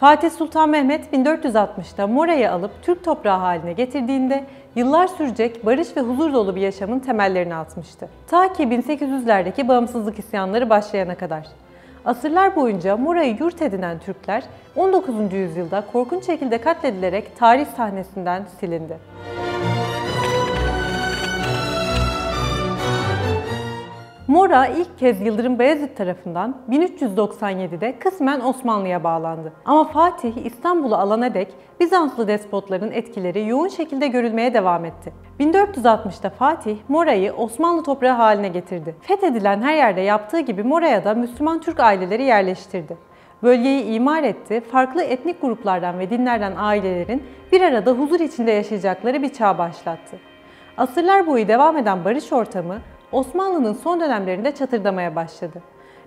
Fatih Sultan Mehmet 1460'ta Mora'yı alıp Türk toprağı haline getirdiğinde yıllar sürecek barış ve huzur dolu bir yaşamın temellerini atmıştı. Ta ki 1800'lerdeki bağımsızlık isyanları başlayana kadar. Asırlar boyunca Mora'yı yurt edinen Türkler 19. yüzyılda korkunç şekilde katledilerek tarih sahnesinden silindi. Mora ilk kez Yıldırım Bayezid tarafından 1397'de kısmen Osmanlı'ya bağlandı. Ama Fatih İstanbul'u alana dek Bizanslı despotların etkileri yoğun şekilde görülmeye devam etti. 1460'da Fatih Mora'yı Osmanlı toprağı haline getirdi. Fethedilen her yerde yaptığı gibi Mora'ya da Müslüman Türk aileleri yerleştirdi. Bölgeyi imar etti, farklı etnik gruplardan ve dinlerden ailelerin bir arada huzur içinde yaşayacakları bir çağ başlattı. Asırlar boyu devam eden barış ortamı Osmanlı'nın son dönemlerinde çatırdamaya başladı.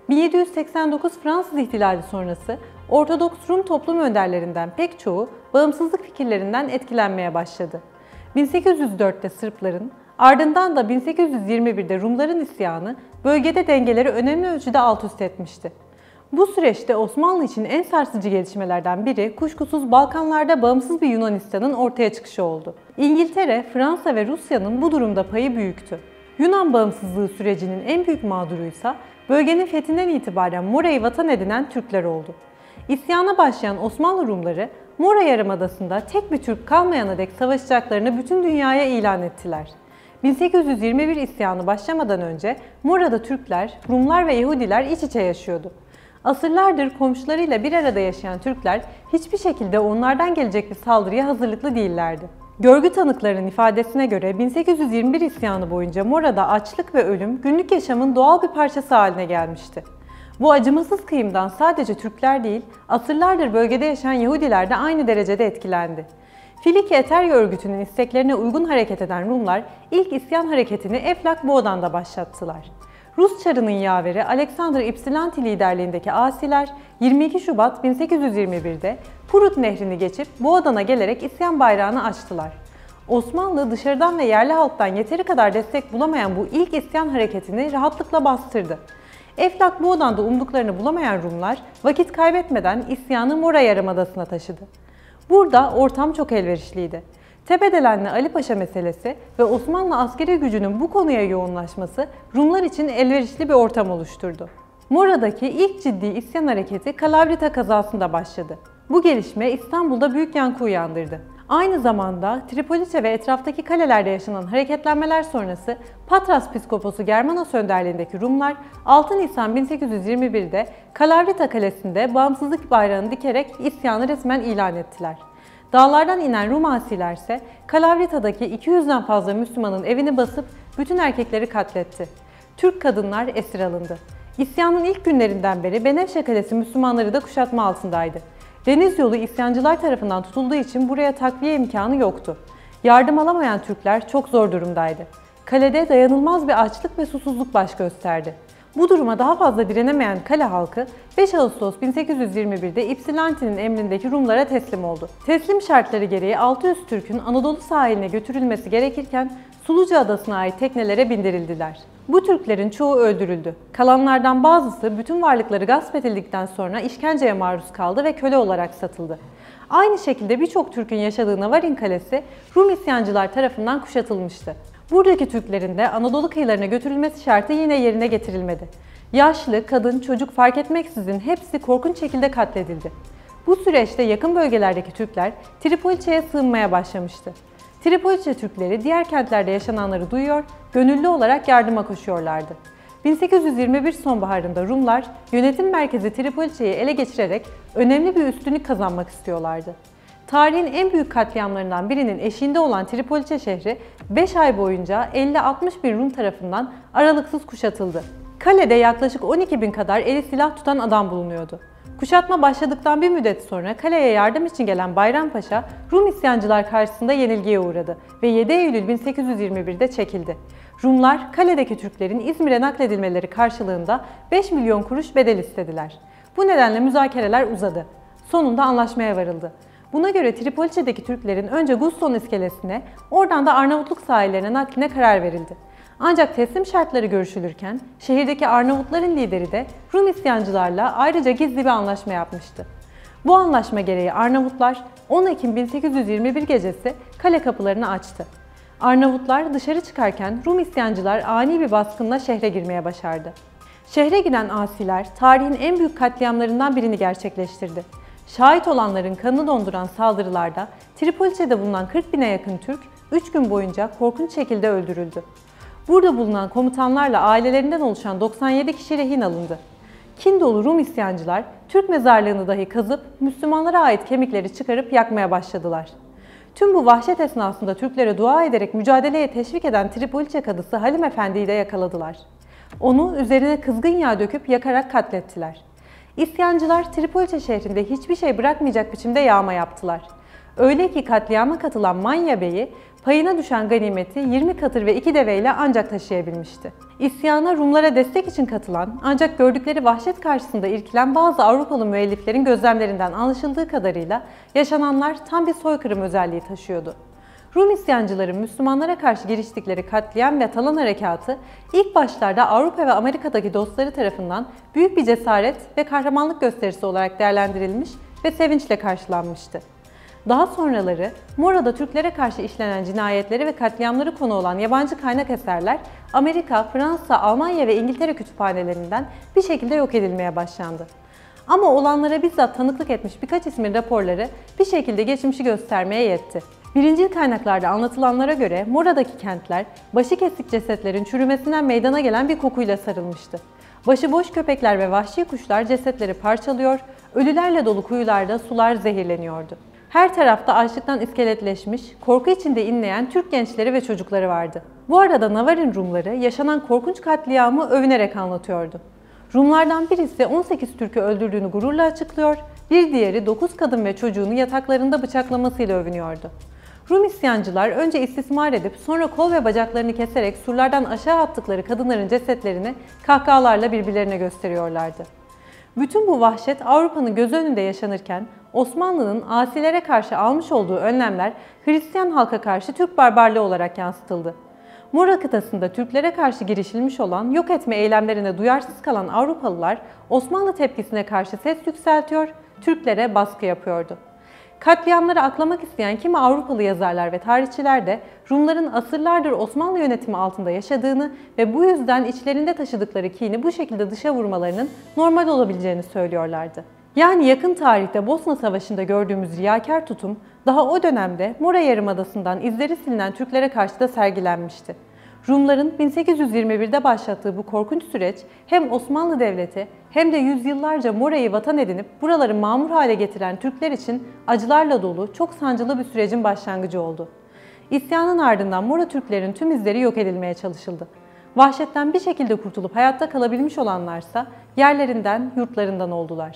1789 Fransız İhtilali sonrası Ortodoks Rum toplum önderlerinden pek çoğu bağımsızlık fikirlerinden etkilenmeye başladı. 1804'te Sırpların, ardından da 1821'de Rumların isyanı bölgede dengeleri önemli ölçüde alt üst etmişti. Bu süreçte Osmanlı için en sarsıcı gelişmelerden biri kuşkusuz Balkanlarda bağımsız bir Yunanistan'ın ortaya çıkışı oldu. İngiltere, Fransa ve Rusya'nın bu durumda payı büyüktü. Yunan bağımsızlığı sürecinin en büyük mağduruysa bölgenin fethinden itibaren Mora'yı vatan edinen Türkler oldu. İsyana başlayan Osmanlı Rumları Mora Yarımadası'nda tek bir Türk kalmayana dek savaşacaklarını bütün dünyaya ilan ettiler. 1821 isyanı başlamadan önce Mora'da Türkler, Rumlar ve Yahudiler iç içe yaşıyordu. Asırlardır komşularıyla bir arada yaşayan Türkler hiçbir şekilde onlardan gelecek bir saldırıya hazırlıklı değillerdi. Görgü tanıklarının ifadesine göre 1821 isyanı boyunca Mora'da açlık ve ölüm günlük yaşamın doğal bir parçası haline gelmişti. Bu acımasız kıyımdan sadece Türkler değil, asırlardır bölgede yaşayan Yahudiler de aynı derecede etkilendi. Filiki Eterya örgütünün isteklerine uygun hareket eden Rumlar ilk isyan hareketini Eflak Boğdan'da başlattılar. Rus Çarı'nın yaveri Alexander Ypsilanti liderliğindeki asiler 22 Şubat 1821'de Prut Nehri'ni geçip Boğdan'a gelerek isyan bayrağını açtılar. Osmanlı dışarıdan ve yerli halktan yeteri kadar destek bulamayan bu ilk isyan hareketini rahatlıkla bastırdı. Eflak Boğdan'da umduklarını bulamayan Rumlar vakit kaybetmeden isyanı Mora Yarımadası'na taşıdı. Burada ortam çok elverişliydi. Tepedelenli Ali Paşa meselesi ve Osmanlı askeri gücünün bu konuya yoğunlaşması Rumlar için elverişli bir ortam oluşturdu. Mora'daki ilk ciddi isyan hareketi Kalavrita kazasında başladı. Bu gelişme İstanbul'da büyük yankı uyandırdı. Aynı zamanda Tripolice ve etraftaki kalelerde yaşanan hareketlenmeler sonrası Patras Piskoposu Germanos önderliğindeki Rumlar 6 Nisan 1821'de Kalavrita Kalesi'nde bağımsızlık bayrağını dikerek isyanı resmen ilan ettiler. Dağlardan inen Rum asilerse Kalavrita'daki 200'den fazla Müslümanın evini basıp bütün erkekleri katletti. Türk kadınlar esir alındı. İsyanın ilk günlerinden beri Benevşe Kalesi Müslümanları da kuşatma altındaydı. Deniz yolu isyancılar tarafından tutulduğu için buraya takviye imkanı yoktu. Yardım alamayan Türkler çok zor durumdaydı. Kalede dayanılmaz bir açlık ve susuzluk baş gösterdi. Bu duruma daha fazla direnemeyen kale halkı 5 Ağustos 1821'de Ypsilanti'nin emrindeki Rumlara teslim oldu. Teslim şartları gereği 600 Türk'ün Anadolu sahiline götürülmesi gerekirken Suluca Adası'na ait teknelere bindirildiler. Bu Türklerin çoğu öldürüldü. Kalanlardan bazısı bütün varlıkları gasp edildikten sonra işkenceye maruz kaldı ve köle olarak satıldı. Aynı şekilde birçok Türk'ün yaşadığı Navarin Kalesi Rum isyancılar tarafından kuşatılmıştı. Buradaki Türklerin de Anadolu kıyılarına götürülmesi şartı yine yerine getirilmedi. Yaşlı, kadın, çocuk fark etmeksizin hepsi korkunç şekilde katledildi. Bu süreçte yakın bölgelerdeki Türkler Tripolice'ye sığınmaya başlamıştı. Tripolice Türkleri diğer kentlerde yaşananları duyuyor, gönüllü olarak yardıma koşuyorlardı. 1821 sonbaharında Rumlar yönetim merkezi Tripolice'yi ele geçirerek önemli bir üstünlük kazanmak istiyorlardı. Tarihin en büyük katliamlarından birinin eşiğinde olan Tripolice şehri 5 ay boyunca 50-60 bin Rum tarafından aralıksız kuşatıldı. Kalede yaklaşık 12 bin kadar eli silah tutan adam bulunuyordu. Kuşatma başladıktan bir müddet sonra kaleye yardım için gelen Bayrampaşa, Rum isyancılar karşısında yenilgiye uğradı ve 7 Eylül 1821'de çekildi. Rumlar, kaledeki Türklerin İzmir'e nakledilmeleri karşılığında 5 milyon kuruş bedel istediler. Bu nedenle müzakereler uzadı. Sonunda anlaşmaya varıldı. Buna göre Tripolice'deki Türklerin önce Guston iskelesine, oradan da Arnavutluk sahillerine nakline karar verildi. Ancak teslim şartları görüşülürken şehirdeki Arnavutların lideri de Rum isyancılarla ayrıca gizli bir anlaşma yapmıştı. Bu anlaşma gereği Arnavutlar 10 Ekim 1821 gecesi kale kapılarını açtı. Arnavutlar dışarı çıkarken Rum isyancılar ani bir baskınla şehre girmeye başardı. Şehre giren asiler tarihin en büyük katliamlarından birini gerçekleştirdi. Şahit olanların kanını donduran saldırılarda Tripolice'de bulunan 40.000'e yakın Türk 3 gün boyunca korkunç şekilde öldürüldü. Burada bulunan komutanlarla ailelerinden oluşan 97 kişi rehin alındı. Kin dolu Rum isyancılar Türk mezarlığını dahi kazıp Müslümanlara ait kemikleri çıkarıp yakmaya başladılar. Tüm bu vahşet esnasında Türklere dua ederek mücadeleye teşvik eden Tripolice kadısı Halim Efendi'yi de yakaladılar. Onu üzerine kızgın yağ döküp yakarak katlettiler. İsyancılar Tripolice şehrinde hiçbir şey bırakmayacak biçimde yağma yaptılar. Öyle ki katliama katılan Manya Bey'i payına düşen ganimeti 20 katır ve 2 deveyle ancak taşıyabilmişti. İsyana Rumlara destek için katılan ancak gördükleri vahşet karşısında irkilen bazı Avrupalı müelliflerin gözlemlerinden anlaşıldığı kadarıyla yaşananlar tam bir soykırım özelliği taşıyordu. Rum isyancıların Müslümanlara karşı giriştikleri katliam ve talan harekatı ilk başlarda Avrupa ve Amerika'daki dostları tarafından büyük bir cesaret ve kahramanlık gösterisi olarak değerlendirilmiş ve sevinçle karşılanmıştı. Daha sonraları Mora'da Türklere karşı işlenen cinayetleri ve katliamları konu olan yabancı kaynak eserler Amerika, Fransa, Almanya ve İngiltere kütüphanelerinden bir şekilde yok edilmeye başlandı. Ama olanlara bizzat tanıklık etmiş birkaç ismin raporları bir şekilde geçmişi göstermeye yetti. Birincil kaynaklarda anlatılanlara göre Mora'daki kentler başı kesik cesetlerin çürümesinden meydana gelen bir kokuyla sarılmıştı. Başıboş köpekler ve vahşi kuşlar cesetleri parçalıyor, ölülerle dolu kuyularda sular zehirleniyordu. Her tarafta açlıktan iskeletleşmiş, korku içinde inleyen Türk gençleri ve çocukları vardı. Bu arada Navarin Rumları yaşanan korkunç katliamı övünerek anlatıyordu. Rumlardan birisi 18 Türk'ü öldürdüğünü gururla açıklıyor, bir diğeri 9 kadın ve çocuğunu yataklarında bıçaklamasıyla övünüyordu. Rum isyancılar önce istismar edip sonra kol ve bacaklarını keserek surlardan aşağı attıkları kadınların cesetlerini kahkahalarla birbirlerine gösteriyorlardı. Bütün bu vahşet Avrupa'nın göz önünde yaşanırken Osmanlı'nın asilere karşı almış olduğu önlemler Hristiyan halka karşı Türk barbarlığı olarak yansıtıldı. Mora kıtasında Türklere karşı girişilmiş olan yok etme eylemlerine duyarsız kalan Avrupalılar Osmanlı tepkisine karşı ses yükseltiyor, Türklere baskı yapıyordu. Katliamları aklamak isteyen kimi Avrupalı yazarlar ve tarihçiler de Rumların asırlardır Osmanlı yönetimi altında yaşadığını ve bu yüzden içlerinde taşıdıkları kini bu şekilde dışa vurmalarının normal olabileceğini söylüyorlardı. Yani yakın tarihte Bosna Savaşı'nda gördüğümüz riyakâr tutum daha o dönemde Mora Yarımadası'ndan izleri silinen Türklere karşı da sergilenmişti. Rumların 1821'de başlattığı bu korkunç süreç hem Osmanlı Devleti hem de yüzyıllarca Mora'yı vatan edinip buraları mamur hale getiren Türkler için acılarla dolu, çok sancılı bir sürecin başlangıcı oldu. İsyanın ardından Mora Türklerin tüm izleri yok edilmeye çalışıldı. Vahşetten bir şekilde kurtulup hayatta kalabilmiş olanlarsa yerlerinden, yurtlarından oldular.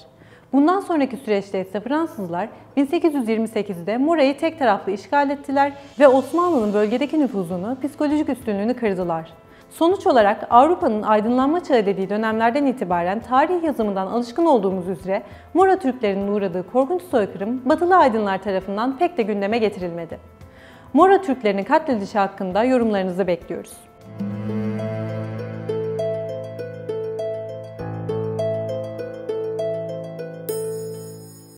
Bundan sonraki süreçte ise Fransızlar 1828'de Mora'yı tek taraflı işgal ettiler ve Osmanlı'nın bölgedeki nüfuzunu, psikolojik üstünlüğünü kırdılar. Sonuç olarak Avrupa'nın aydınlanma çağı dediği dönemlerden itibaren tarih yazımından alışkın olduğumuz üzere Mora Türklerinin uğradığı korkunç soykırım Batılı aydınlar tarafından pek de gündeme getirilmedi. Mora Türklerinin katledilişi hakkında yorumlarınızı bekliyoruz.